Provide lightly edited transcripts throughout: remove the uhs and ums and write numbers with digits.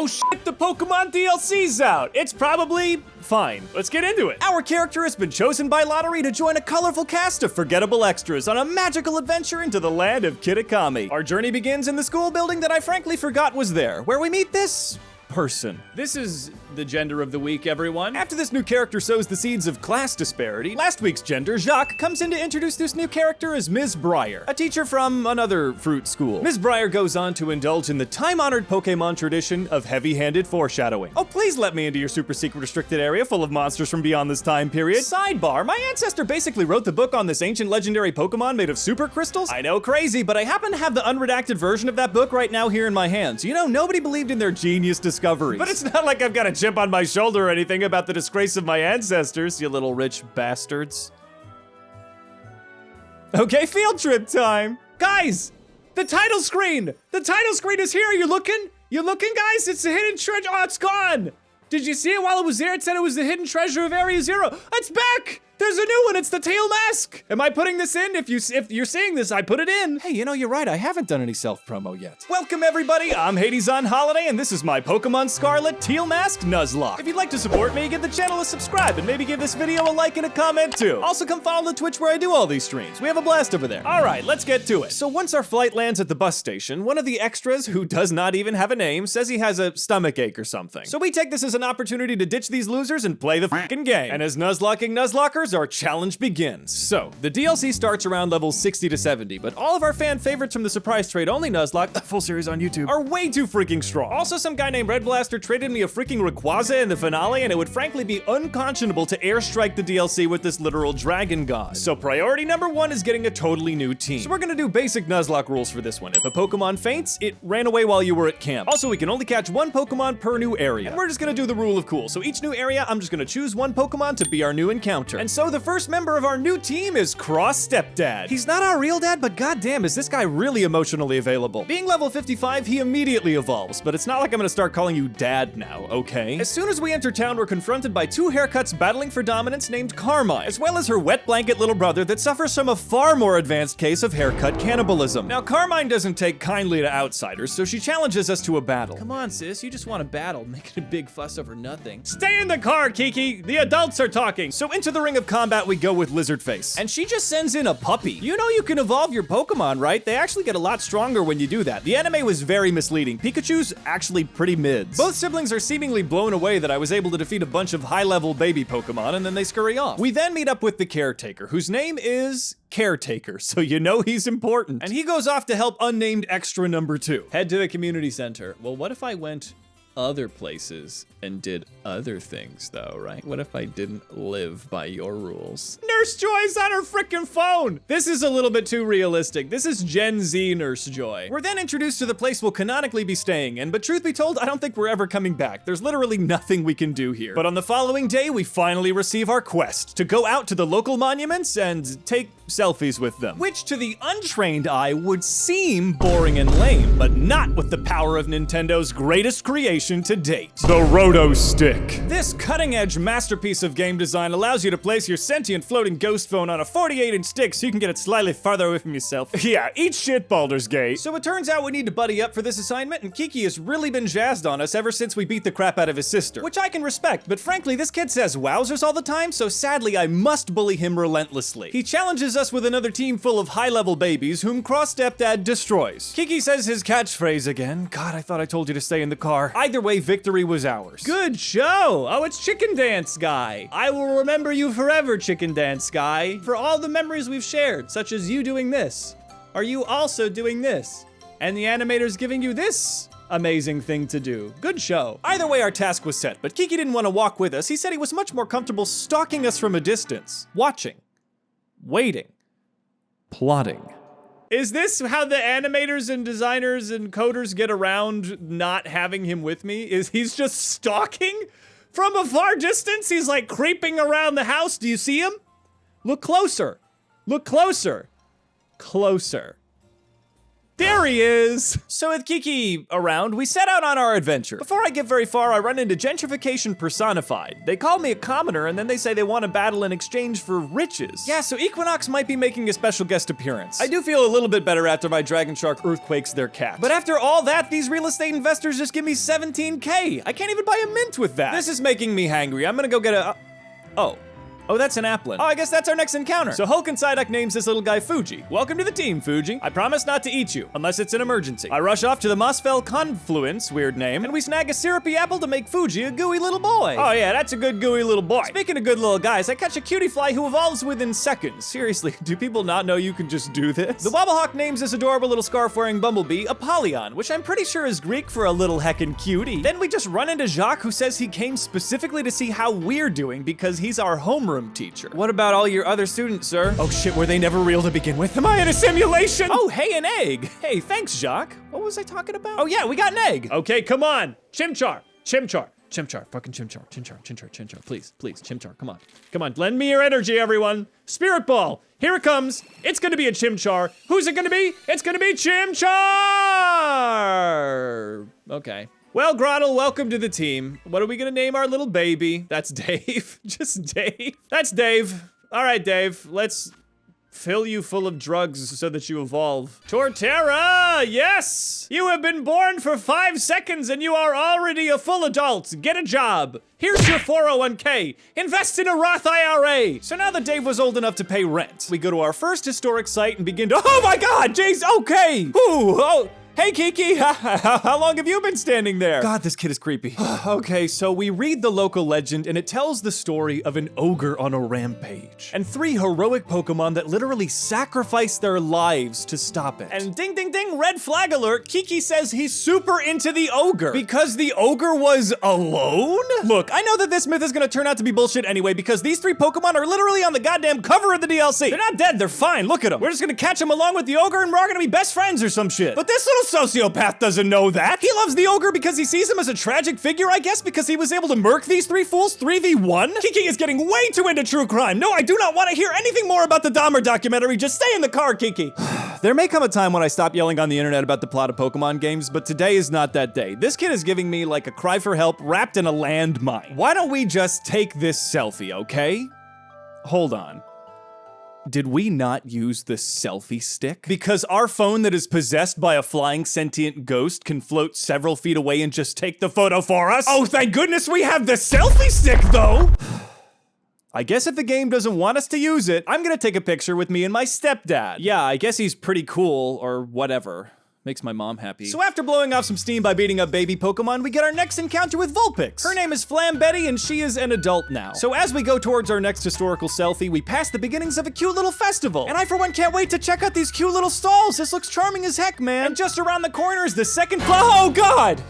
Oh shit, the Pokemon DLC's out. It's probably fine. Let's get into it. Our character has been chosen by lottery to join a colorful cast of forgettable extras on a magical adventure into the land of Kitakami. Our journey begins in the school building that I frankly forgot was there, where we meet this person. This is the gender of the week, everyone. After this new character sows the seeds of class disparity, last week's gender, Jacques, comes in to introduce this new character as Ms. Breyer, a teacher from another fruit school. Ms. Breyer goes on to indulge in the time-honored Pokemon tradition of heavy-handed foreshadowing. Oh, please let me into your super secret restricted area full of monsters from beyond this time period. Sidebar, my ancestor basically wrote the book on this ancient legendary Pokemon made of super crystals. I know, crazy, but I happen to have the unredacted version of that book right now here in my hands. You know, nobody believed in their genius discoveries. But it's not like I've got a chip on my shoulder or anything about the disgrace of my ancestors, you little rich bastards. Okay, field trip time. Guys, the title screen! The title screen is here, you looking? You looking, guys? It's the hidden treasure. Oh, it's gone. Did you see it while it was there? It said it was the hidden treasure of Area Zero. It's back! There's a new one, it's the Teal mask! Am I putting this in? If you're seeing this, I put it in. Hey, you know, you're right, I haven't done any self-promo yet. Welcome everybody, I'm Hades on holiday, and this is my Pokemon Scarlet Teal Mask Nuzlocke. If you'd like to support me, give the channel a subscribe, and maybe give this video a like and a comment too. Also come follow the Twitch where I do all these streams. We have a blast over there. All right, let's get to it. So once our flight lands at the bus station, one of the extras, who does not even have a name, says he has a stomach ache or something. So we take this as an opportunity to ditch these losers and play the fucking game. And as Nuzlocking Nuzlockers, our challenge begins. So, the DLC starts around levels 60 to 70, but all of our fan favorites from the surprise trade only Nuzlocke, the full series on YouTube, are way too freaking strong. Also, some guy named Red Blaster traded me a freaking Rayquaza in the finale, and it would frankly be unconscionable to airstrike the DLC with this literal dragon god. So priority number one is getting a totally new team. So we're gonna do basic Nuzlocke rules for this one. If a Pokemon faints, it ran away while you were at camp. Also, we can only catch one Pokemon per new area. And we're just gonna do the rule of cool. So each new area, I'm just gonna choose one Pokemon to be our new encounter. And so the first member of our new team is Cross Stepdad. He's not our real dad, but goddamn, is this guy really emotionally available. Being level 55, he immediately evolves, but it's not like I'm gonna start calling you dad now, okay? As soon as we enter town, we're confronted by two haircuts battling for dominance named Carmine, as well as her wet blanket little brother that suffers from a far more advanced case of haircut cannibalism. Now, Carmine doesn't take kindly to outsiders, so she challenges us to a battle. Come on, sis, you just want a battle, making a big fuss over nothing. Stay in the car, Kiki! The adults are talking! So into the ring of combat we go with Lizardface. And she just sends in a puppy. You know you can evolve your Pokemon, right? They actually get a lot stronger when you do that. The anime was very misleading. Pikachu's actually pretty mids. Both siblings are seemingly blown away that I was able to defeat a bunch of high-level baby Pokemon, and then they scurry off. We then meet up with the Caretaker, whose name is Caretaker, so you know he's important. And he goes off to help unnamed extra number 2. Head to the community center. Well, what if I went other places and did other things though, right? What if I didn't live by your rules? Nurse Joy's on her frickin' phone! This is a little bit too realistic. This is Gen Z Nurse Joy. We're then introduced to the place we'll canonically be staying in, but truth be told, I don't think we're ever coming back. There's literally nothing we can do here. But on the following day, we finally receive our quest to go out to the local monuments and take selfies with them. Which to the untrained eye would seem boring and lame, but not with the power of Nintendo's greatest creation to date, the Roto Stick. This cutting-edge masterpiece of game design allows you to place your sentient floating ghost phone on a 48-inch stick so you can get it slightly farther away from yourself. Yeah, eat shit, Baldur's Gate. So it turns out we need to buddy up for this assignment, and Kiki has really been jazzed on us ever since we beat the crap out of his sister, which I can respect, but frankly, this kid says wowzers all the time, so sadly I must bully him relentlessly. He challenges us with another team full of high-level babies whom Cross Stepdad destroys. Kiki says his catchphrase again. God, I thought I told you to stay in the car. Either way, victory was ours. Good show! Oh, it's Chicken Dance Guy. I will remember you forever, Chicken Dance Guy, for all the memories we've shared, such as you doing this. Are you also doing this? And the animator's giving you this amazing thing to do. Good show. Either way, our task was set, but Kiki didn't want to walk with us. He said he was much more comfortable stalking us from a distance, watching, waiting, plotting. Is this how the animators and designers and coders get around not having him with me? Is he's just stalking from a far distance? He's like creeping around the house. Do you see him? Look closer. Look closer. Closer. There he is! So with Kiki around, we set out on our adventure. Before I get very far, I run into gentrification personified. They call me a commoner, and then they say they want to battle in exchange for riches. Yeah, so Equinox might be making a special guest appearance. I do feel a little bit better after my Dragon Shark earthquakes their cat. But after all that, these real estate investors just give me 17K. I can't even buy a mint with that. This is making me hangry. I'm gonna go get a... Oh, that's an applin. Oh, I guess that's our next encounter. So Hulk and Psyduck names this little guy Fuji. Welcome to the team, Fuji. I promise not to eat you, unless it's an emergency. I rush off to the Mossfell Confluence, weird name, and we snag a syrupy apple to make Fuji a gooey little boy. Oh yeah, that's a good gooey little boy. Speaking of good little guys, I catch a cutie fly who evolves within seconds. Seriously, do people not know you can just do this? The Wobblehawk names this adorable little scarf-wearing bumblebee Apollyon, which I'm pretty sure is Greek for a little heckin' cutie. Then we just run into Jacques, who says he came specifically to see how we're doing because he's our homeroom teacher. What about all your other students, sir? Oh shit, were they never real to begin with? Am I in a simulation? Oh, hey, an egg. Hey, thanks, Jacques. What was I talking about? Oh yeah, we got an egg. Okay, come on. Chimchar, fucking Chimchar, please, Chimchar, come on, lend me your energy, everyone. Spirit Ball, here it comes. It's gonna be a Chimchar. Who's it gonna be? It's gonna be Chimchar. Okay. Well, Grottle, welcome to the team. What are we gonna name our little baby? That's Dave, just Dave. That's Dave. All right, Dave, let's fill you full of drugs so that you evolve. Torterra, yes! You have been born for 5 seconds and you are already a full adult. Get a job. Here's your 401k. Invest in a Roth IRA. So now that Dave was old enough to pay rent, we go to our first historic site and begin to, oh my God, Jay's okay. Ooh, oh. Hey, Kiki, how long have you been standing there? God, this kid is creepy. Okay, so we read the local legend and it tells the story of an ogre on a rampage and 3 heroic Pokemon that literally sacrifice their lives to stop it. And ding, ding, ding, red flag alert, Kiki says he's super into the ogre because the ogre was alone? Look, I know that this myth is gonna turn out to be bullshit anyway because these 3 Pokemon are literally on the goddamn cover of the DLC. They're not dead, they're fine, look at them. We're just gonna catch them along with the ogre and we're gonna be best friends or some shit. But this little sociopath doesn't know that. He loves the ogre because he sees him as a tragic figure, I guess, because he was able to murk these 3 fools 3v1? Kiki is getting way too into true crime. No, I do not want to hear anything more about the Dahmer documentary. Just stay in the car, Kiki. There may come a time when I stop yelling on the internet about the plot of Pokemon games, but today is not that day. This kid is giving me like a cry for help wrapped in a landmine. Why don't we just take this selfie, okay? Hold on. Did we not use the selfie stick? Because our phone that is possessed by a flying sentient ghost can float several feet away and just take the photo for us? Oh, thank goodness we have the selfie stick, though! I guess if the game doesn't want us to use it, I'm gonna take a picture with me and my stepdad. Yeah, I guess he's pretty cool, or whatever. Makes my mom happy. So after blowing off some steam by beating up baby Pokemon, we get our next encounter with Vulpix. Her name is Flambetty and she is an adult now. So as we go towards our next historical selfie, we pass the beginnings of a cute little festival. And I for one can't wait to check out these cute little stalls. This looks charming as heck, man. And just around the corner is the second oh God!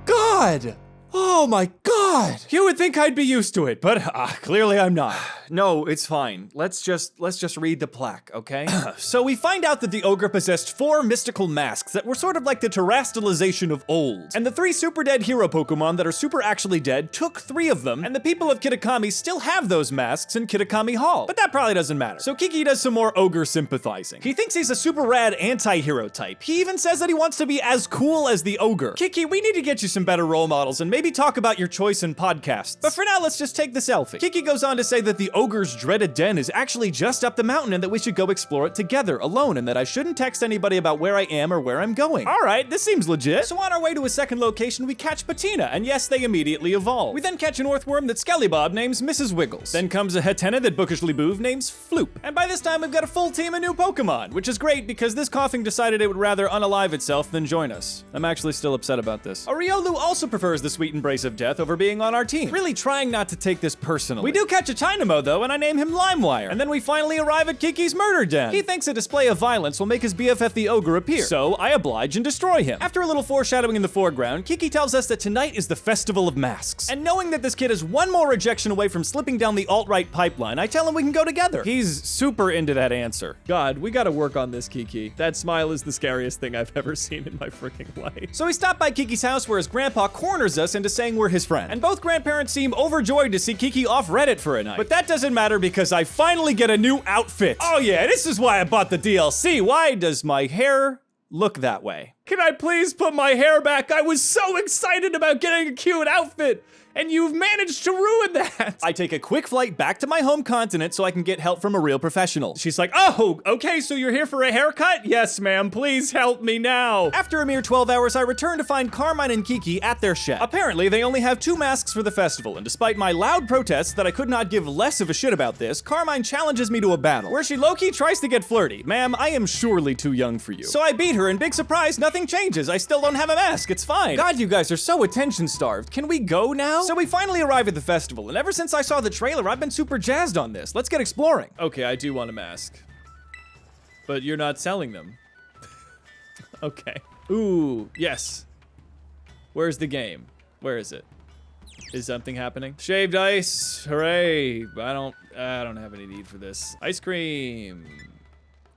God! Oh my God! You would think I'd be used to it, but clearly I'm not. No, it's fine. Let's just read the plaque, okay? So we find out that the ogre possessed 4 mystical masks that were sort of like the terrestrialization of old. And the 3 super dead hero Pokemon that are super actually dead took 3 of them, and the people of Kitakami still have those masks in Kitakami Hall. But that probably doesn't matter. So Kiki does some more ogre sympathizing. He thinks he's a super rad anti-hero type. He even says that he wants to be as cool as the ogre. Kiki, we need to get you some better role models and maybe talk about your choice in podcasts. But for now, let's just take the selfie. Kiki goes on to say that the ogre's dreaded den is actually just up the mountain and that we should go explore it together, alone, and that I shouldn't text anybody about where I am or where I'm going. All right, this seems legit. So on our way to a second location, we catch Patina, and yes, they immediately evolve. We then catch an earthworm that Skellybob names Mrs. Wiggles. Then comes a Hetena that Bookishly Boov names Floop. And by this time, we've got a full team of new Pokemon, which is great because this coughing decided it would rather unalive itself than join us. I'm actually still upset about this. Ariolu also prefers the sweet embrace of death over being on our team, really trying not to take this personally. We do catch a Tynamo though, and I name him Limewire. And then we finally arrive at Kiki's murder den. He thinks a display of violence will make his BFF the ogre appear, so I oblige and destroy him. After a little foreshadowing in the foreground, Kiki tells us that tonight is the Festival of Masks. And knowing that this kid is one more rejection away from slipping down the alt-right pipeline, I tell him we can go together. He's super into that answer. God, we gotta work on this, Kiki. That smile is the scariest thing I've ever seen in my freaking life. So we stop by Kiki's house where his grandpa corners us into saying we're his friend. And both grandparents seem overjoyed to see Kiki off Reddit for a night. But that doesn't matter because I finally get a new outfit. Oh yeah, this is why I bought the DLC. Why does my hair look that way. Can I please put my hair back? I was so excited about getting a cute outfit, and you've managed to ruin that. I take a quick flight back to my home continent so I can get help from a real professional. She's like, oh, okay, so you're here for a haircut? Yes, ma'am, please help me now. After a mere 12 hours, I return to find Carmine and Kiki at their shed. Apparently, they only have 2 masks for the festival, and despite my loud protests that I could not give less of a shit about this, Carmine challenges me to a battle, where she low-key tries to get flirty. Ma'am, I am surely too young for you. So I beat her, and big surprise, nothing changes. I still don't have a mask, it's fine. God, you guys are so attention-starved. Can we go now? So we finally arrive at the festival, and ever since I saw the trailer, I've been super jazzed on this. Let's get exploring. Okay, I do want a mask. But you're not selling them. Okay. Ooh, yes. Where's the game? Where is it? Is something happening? Shaved ice, hooray. I don't have any need for this. Ice cream.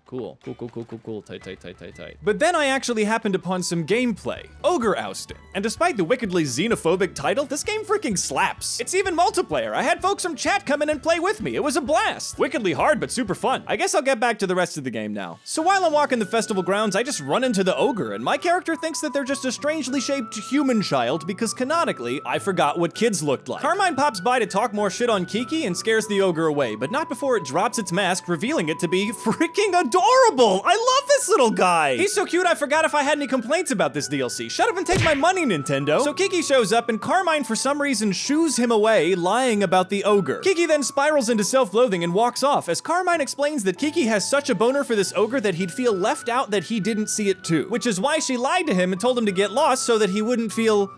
Cool. Tight. But then I actually happened upon some gameplay. Ogre ousting. And despite the wickedly xenophobic title, this game freaking slaps. It's even multiplayer. I had folks from chat come in and play with me. It was a blast. Wickedly hard, but super fun. I guess I'll get back to the rest of the game now. So while I'm walking the festival grounds, I just run into the ogre, and my character thinks that they're just a strangely shaped human child because canonically, I forgot what kids looked like. Carmine pops by to talk more shit on Kiki and scares the ogre away, but not before it drops its mask, revealing it to be freaking adorable. I love this little guy. He's so cute, I forgot if I had any complaints about this DLC. Shut up and take my money, Nintendo. So Kiki shows up, and Carmine, for some reason, shoos him away, lying about the ogre. Kiki then spirals into self-loathing and walks off, as Carmine explains that Kiki has such a boner for this ogre that he'd feel left out that he didn't see it too. Which is why she lied to him and told him to get lost so that he wouldn't feel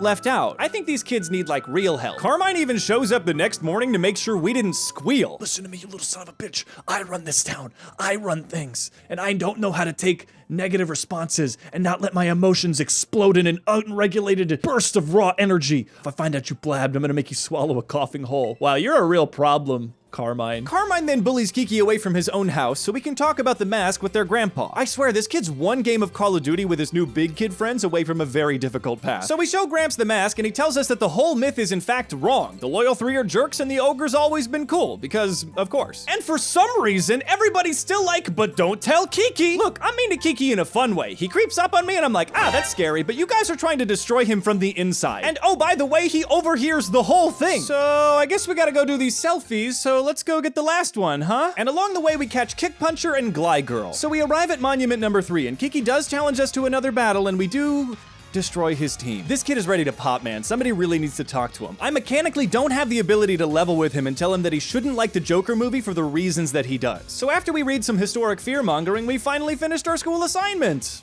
left out. I think these kids need, like, real help. Carmine even shows up the next morning to make sure we didn't squeal. Listen to me, you little son of a bitch. I run this town. I run things. And I don't know how to take negative responses and not let my emotions explode in an unregulated burst of raw energy. If I find out you blabbed, I'm gonna make you swallow a coughing whole. Wow, you're a real problem, Carmine. Carmine then bullies Kiki away from his own house so we can talk about the mask with their grandpa. I swear, this kid's one game of Call of Duty with his new big kid friends away from a very difficult path. So we show Gramps the mask, and he tells us that the whole myth is in fact wrong. The loyal 3 are jerks and the ogre's always been cool, because of course. And for some reason, everybody's still like, but don't tell Kiki. Look, I'm mean to Kiki in a fun way. He creeps up on me and I'm like, that's scary, but you guys are trying to destroy him from the inside. And oh, by the way, he overhears the whole thing. So I guess we gotta go do these selfies, so let's go get the last one, huh? And along the way, we catch Kick Puncher and Gly Girl. So we arrive at Monument number 3, and Kiki does challenge us to another battle, and we do destroy his team. This kid is ready to pop, man. Somebody really needs to talk to him. I mechanically don't have the ability to level with him and tell him that he shouldn't like the Joker movie for the reasons that he does. So after we read some historic fear-mongering, we finally finished our school assignment.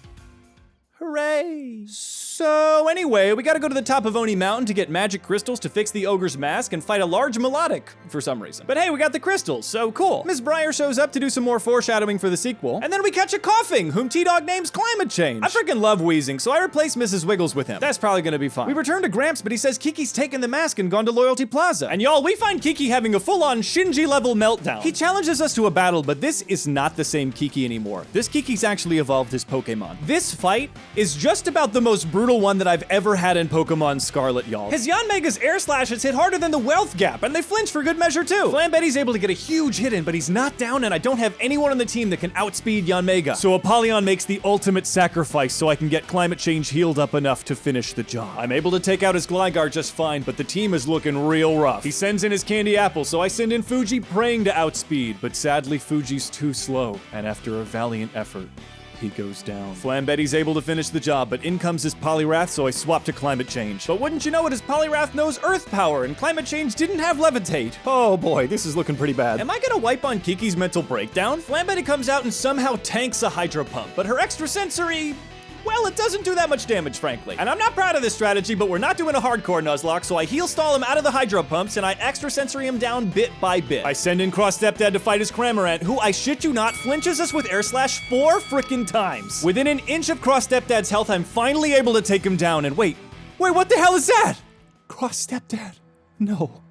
Hooray! So anyway, we gotta go to the top of Oni Mountain to get magic crystals to fix the ogre's mask and fight a large melodic for some reason. But hey, we got the crystals, so cool. Miss Breyer shows up to do some more foreshadowing for the sequel, and then we catch a coughing, whom T-Dog names Climate Change. I freaking love wheezing, so I replace Mrs. Wiggles with him. That's probably gonna be fine. We return to Gramps, but he says Kiki's taken the mask and gone to Loyalty Plaza. And y'all, we find Kiki having a full-on Shinji-level meltdown. He challenges us to a battle, but this is not the same Kiki anymore. This Kiki's actually evolved his Pokemon. This fight is just about the most brutal one that I've ever had in Pokemon Scarlet, y'all. His Yanmega's air slashes hit harder than the wealth gap, and they flinch for good measure too. Flambetti's able to get a huge hit in, but he's not down, and I don't have anyone on the team that can outspeed Yanmega. So Apollyon makes the ultimate sacrifice so I can get Climate Change healed up enough to finish the job. I'm able to take out his Gligar just fine, but the team is looking real rough. He sends in his Candy Apple, so I send in Fuji praying to outspeed, but sadly Fuji's too slow, and after a valiant effort, he goes down. Flambetti's able to finish the job, but in comes his Poliwrath, so I swap to Climate Change. But wouldn't you know it, his Poliwrath knows Earth Power, and Climate Change didn't have Levitate. Oh boy, this is looking pretty bad. Am I gonna wipe on Kiki's mental breakdown? Flambetti comes out and somehow tanks a Hydro Pump, but her extrasensory, well, it doesn't do that much damage, frankly. And I'm not proud of this strategy, but we're not doing a hardcore Nuzlocke, so I heal stall him out of the Hydro Pumps, and I extrasensory him down bit by bit. I send in Cross Stepdad to fight his Cramorant, who, I shit you not, flinches us with Air Slash 4 frickin' times. Within an inch of Cross Stepdad's health, I'm finally able to take him down, and wait, what the hell is that? Cross Stepdad? No.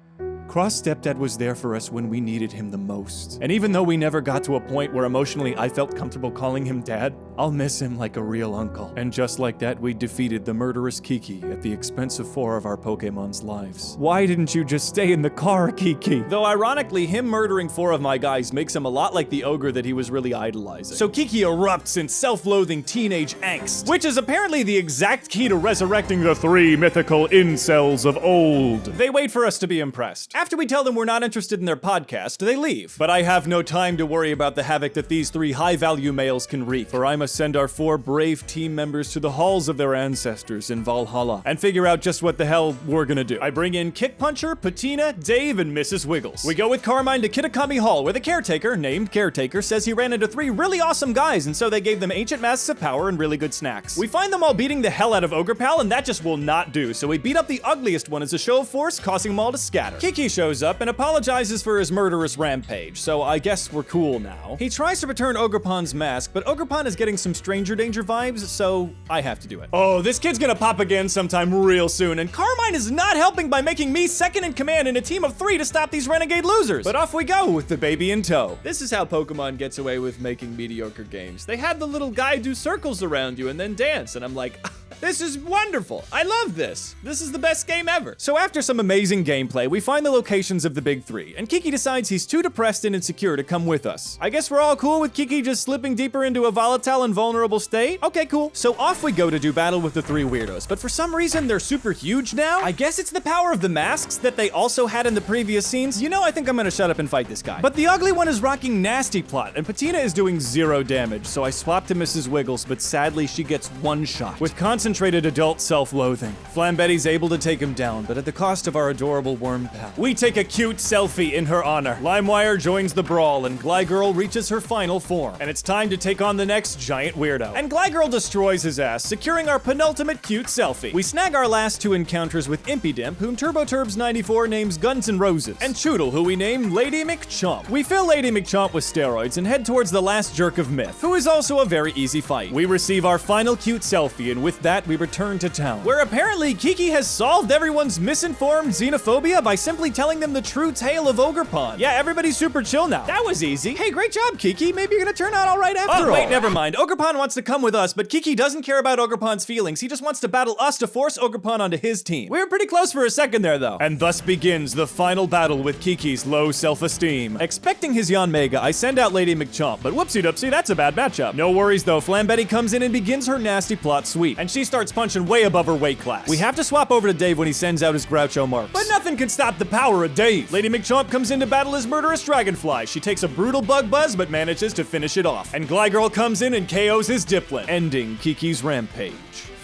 Cross Stepdad was there for us when we needed him the most. And even though we never got to a point where emotionally I felt comfortable calling him Dad, I'll miss him like a real uncle. And just like that, we defeated the murderous Kiki at the expense of 4 of our Pokemon's lives. Why didn't you just stay in the car, Kiki? Though ironically, him murdering 4 of my guys makes him a lot like the ogre that he was really idolizing. So Kiki erupts in self-loathing teenage angst, which is apparently the exact key to resurrecting the 3 mythical incels of old. They wait for us to be impressed. After we tell them we're not interested in their podcast, they leave. But I have no time to worry about the havoc that these 3 high-value males can wreak, for I must send our 4 brave team members to the halls of their ancestors in Valhalla and figure out just what the hell we're gonna do. I bring in Kick Puncher, Patina, Dave, and Mrs. Wiggles. We go with Carmine to Kitakami Hall, where the caretaker, named Caretaker, says he ran into 3 really awesome guys, and so they gave them ancient masks of power and really good snacks. We find them all beating the hell out of Ogre Pal, and that just will not do, so we beat up the ugliest one as a show of force, causing them all to scatter. Kiki shows up and apologizes for his murderous rampage, so I guess we're cool now. He tries to return Ogerpon's mask, but Ogerpon is getting some stranger danger vibes, so I have to do it. Oh, this kid's gonna pop again sometime real soon, and Carmine is not helping by making me second in command in a team of 3 to stop these renegade losers. But off we go with the baby in tow. This is how Pokemon gets away with making mediocre games. They had the little guy do circles around you and then dance, and I'm like, this is wonderful. I love this. This is the best game ever. So after some amazing gameplay, we find the locations of the big 3, and Kiki decides he's too depressed and insecure to come with us. I guess we're all cool with Kiki just slipping deeper into a volatile and vulnerable state? Okay, cool. So off we go to do battle with the 3 weirdos, but for some reason they're super huge now? I guess it's the power of the masks that they also had in the previous scenes. You know, I think I'm gonna shut up and fight this guy. But the ugly one is rocking Nasty Plot, and Patina is doing 0 damage, so I swap to Mrs. Wiggles, but sadly she gets 1 shot. With concentrated adult self-loathing, Flambetti's able to take him down, but at the cost of our adorable worm pal. We take a cute selfie in her honor. Limewire joins the brawl, and Glygirl reaches her final form. And it's time to take on the next giant weirdo. And Glygirl destroys his ass, securing our penultimate cute selfie. We snag our last 2 encounters with Impidimp, whom TurboTurbs94 names Guns N' Roses, and Choodle, who we name Lady McChomp. We fill Lady McChomp with steroids and head towards the last jerk of myth, who is also a very easy fight. We receive our final cute selfie, and with that, we return to town, where apparently Kiki has solved everyone's misinformed xenophobia by simply telling them the true tale of Ogerpon. Yeah, everybody's super chill now. That was easy. Hey, great job, Kiki. Maybe you're gonna turn out all right after all. Wait, never mind. Ogerpon wants to come with us, but Kiki doesn't care about Ogerpon's feelings. He just wants to battle us to force Ogerpon onto his team. We were pretty close for a second there, though. And thus begins the final battle with Kiki's low self-esteem. Expecting his Yanmega, I send out Lady McChomp, but whoopsie-doopsie, that's a bad matchup. No worries, though. Flambetti comes in and begins her Nasty Plot sweep, and she starts punching way above her weight class. We have to swap over to Dave when he sends out his Groucho marks. But nothing can stop the power of Dave. Lady McChomp comes in to battle his murderous Dragonfly. She takes a brutal bug buzz, but manages to finish it off. And Glygirl comes in and KOs his Dipplin, ending Kiki's rampage.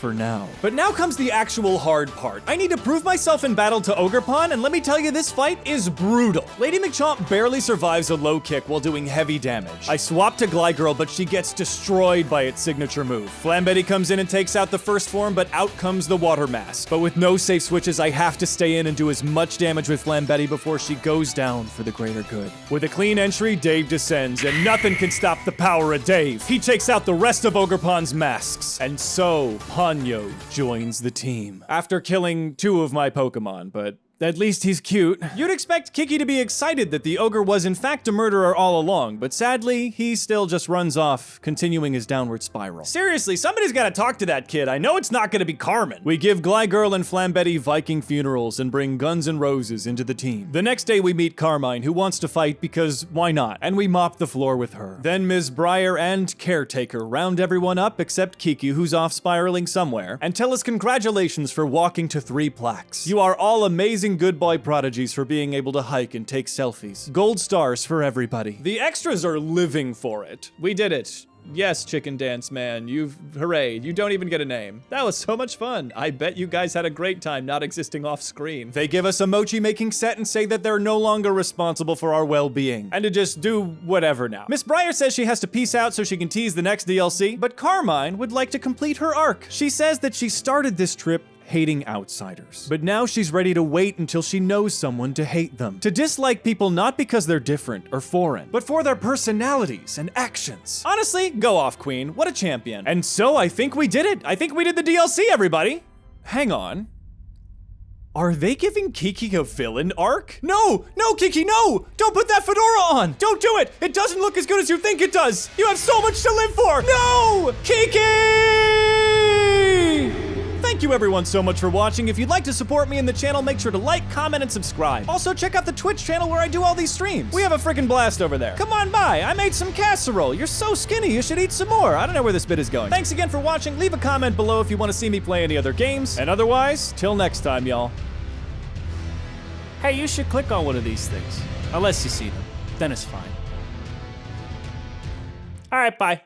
For now. But now comes the actual hard part. I need to prove myself in battle to Ogerpon, and let me tell you, this fight is brutal. Lady McChomp barely survives a low kick while doing heavy damage. I swap to Glygirl, but she gets destroyed by its signature move. Flambetti comes in and takes out the first form, but out comes the water mask. But with no safe switches, I have to stay in and do as much damage with Flambetti before she goes down for the greater good. With a clean entry, Dave descends, and nothing can stop the power of Dave. He takes out the rest of Ogerpon's masks, and so Ponyo joins the team. After killing 2 of my Pokemon, but at least he's cute. You'd expect Kiki to be excited that the ogre was in fact a murderer all along, but sadly, he still just runs off, continuing his downward spiral. Seriously, somebody's gotta talk to that kid. I know it's not gonna be Carmen. We give Glygirl and Flambetti Viking funerals and bring Guns N' Roses into the team. The next day we meet Carmine, who wants to fight because why not? And we mop the floor with her. Then Ms. Breyer and Caretaker round everyone up except Kiki, who's off spiraling somewhere, and tell us congratulations for walking to 3 plaques. You are all amazing good boy prodigies for being able to hike and take selfies. Gold stars for everybody. The extras are living for it. We did it. Yes, Chicken Dance Man, hooray, you don't even get a name. That was so much fun. I bet you guys had a great time not existing off screen. They give us a mochi making set and say that they're no longer responsible for our well-being, and to just do whatever now. Miss Breyer says she has to peace out so she can tease the next DLC, but Carmine would like to complete her arc. She says that she started this trip hating outsiders. But now she's ready to wait until she knows someone to hate them. To dislike people not because they're different or foreign, but for their personalities and actions. Honestly, go off, Queen. What a champion. And so I think we did it. I think we did the DLC, everybody. Hang on. Are they giving Kiki a villain arc? No, no, Kiki, no! Don't put that fedora on! Don't do it! It doesn't look as good as you think it does! You have so much to live for! No! Kiki! Thank you everyone so much for watching. If you'd like to support me in the channel, make sure to like, comment, and subscribe. Also, check out the Twitch channel where I do all these streams. We have a freaking blast over there. Come on by, I made some casserole. You're so skinny, you should eat some more. I don't know where this bit is going. Thanks again for watching. Leave a comment below if you want to see me play any other games. And otherwise, till next time, y'all. Hey, you should click on one of these things. Unless you see them, then it's fine. All right, bye.